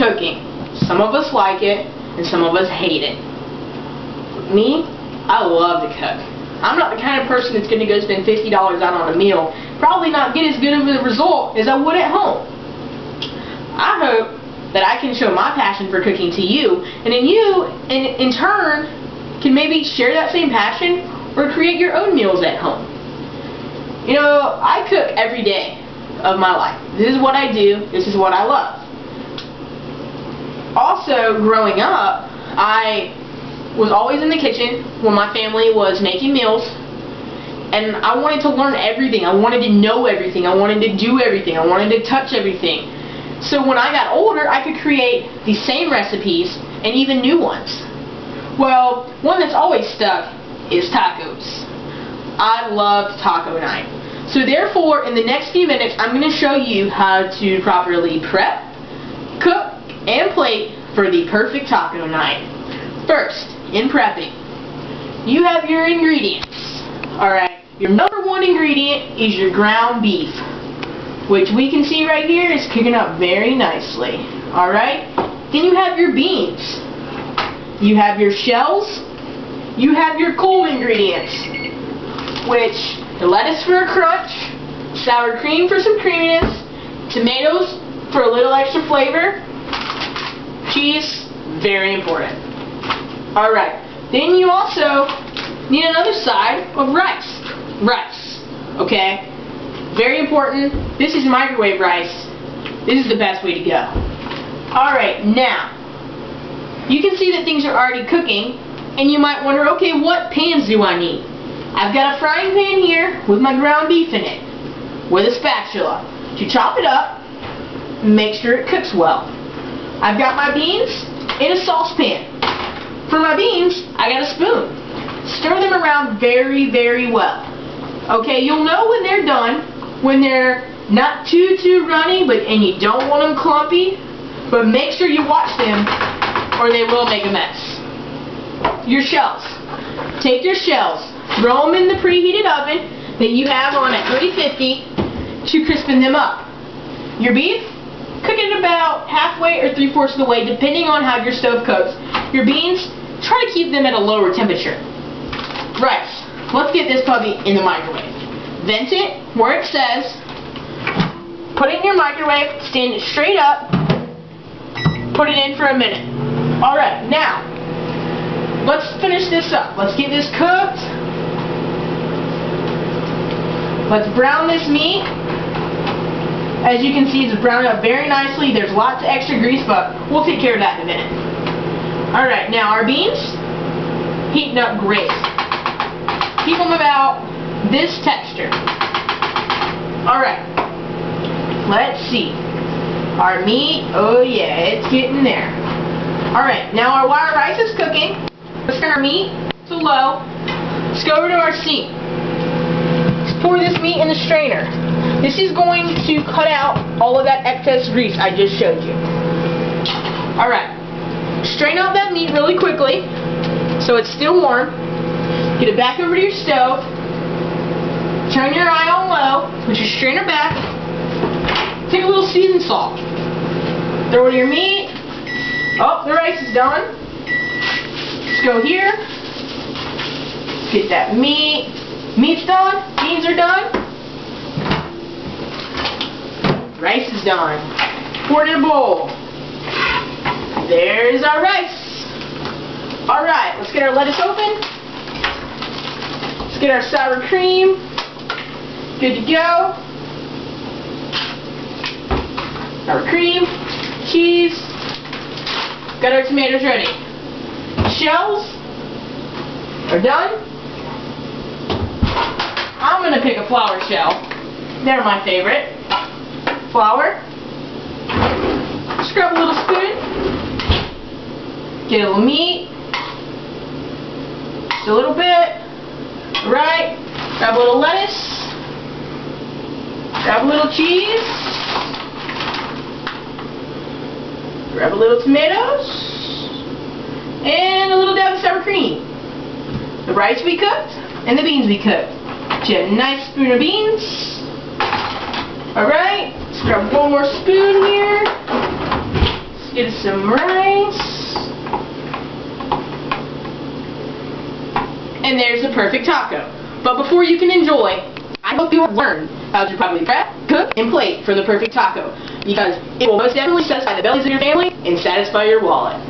cooking. Some of us like it, and some of us hate it. Me, I love to cook. I'm not the kind of person that's going to go spend $50 out on a meal, probably not get as good of a result as I would at home. I hope that I can show my passion for cooking to you, and then you, in turn, can maybe share that same passion or create your own meals at home. You know, I cook every day of my life. This is what I do. This is what I love. Also, growing up, I was always in the kitchen when my family was making meals, and I wanted to learn everything. I wanted to know everything. I wanted to do everything. I wanted to touch everything. So when I got older, I could create the same recipes and even new ones. Well, one that's always stuck is tacos. I love taco night. So therefore, in the next few minutes, I'm going to show you how to properly prep, cook, and plate for the perfect taco night. First, in prepping, you have your ingredients. Alright, your number one ingredient is your ground beef, which we can see right here is cooking up very nicely. Alright, then you have your beans. You have your shells. You have your cold ingredients, which the lettuce for a crunch, sour cream for some creaminess, tomatoes for a little extra flavor, cheese, very important. Alright, then you also need another side of rice. Rice, okay? Very important. This is microwave rice. This is the best way to go. Alright, now, you can see that things are already cooking, and you might wonder, okay, what pans do I need? I've got a frying pan here with my ground beef in it, with a spatula to chop it up and make sure it cooks well. I've got my beans in a saucepan. For my beans, I got a spoon. Stir them around very, very well. Okay, you'll know when they're done, when they're not too runny, and you don't want them clumpy, but make sure you watch them or they will make a mess. Your shells. Take your shells, throw them in the preheated oven that you have on at 350 to crispen them up. Your beef, cook it about halfway or 3/4 of the way, depending on how your stove cooks. Your beans, try to keep them at a lower temperature. Rice, let's get this puppy in the microwave. Vent it where it says, put it in your microwave, stand it straight up, put it in for a minute. Alright, now, let's finish this up. Let's get this cooked. Let's brown this meat. As you can see, it's browned up very nicely. There's lots of extra grease, but we'll take care of that in a minute. Alright, now our beans, heating up great. Keep them about this texture. Alright, let's see. Our meat, oh yeah, it's getting there. Alright, now while our rice is cooking, let's turn our meat to low. Let's go over to our sink. Let's pour this meat in the strainer. This is going to cut out all of that excess grease I just showed you. Alright, strain out that meat really quickly so it's still warm. Get it back over to your stove. Turn your eye on low. Put your strainer back. Take a little seasoned salt. Throw it in your meat. Oh, the rice is done. Let's go here. Let's get that meat. Meat's done. Beans are done. Rice is done. Pour it in a bowl. There's our rice. Alright, let's get our lettuce open. Let's get our sour cream. Good to go. Sour cream. Cheese. Got our tomatoes ready. Shells are done. I'm going to pick a flour shell. They're my favorite. Flour. Scrub a little spoon. Get a little meat. Just a little bit. Right. Grab a little lettuce. Grab a little cheese. Grab a little tomatoes. And a little dab of sour cream. The rice we cooked and the beans we cooked. Get a nice spoon of beans. Alright. Let's grab one more spoon here. Let's get some rice. And there's the perfect taco. But before you can enjoy, I hope you have learned how to properly prep, cook, and plate for the perfect taco, because it will most definitely satisfy the bellies of your family and satisfy your wallet.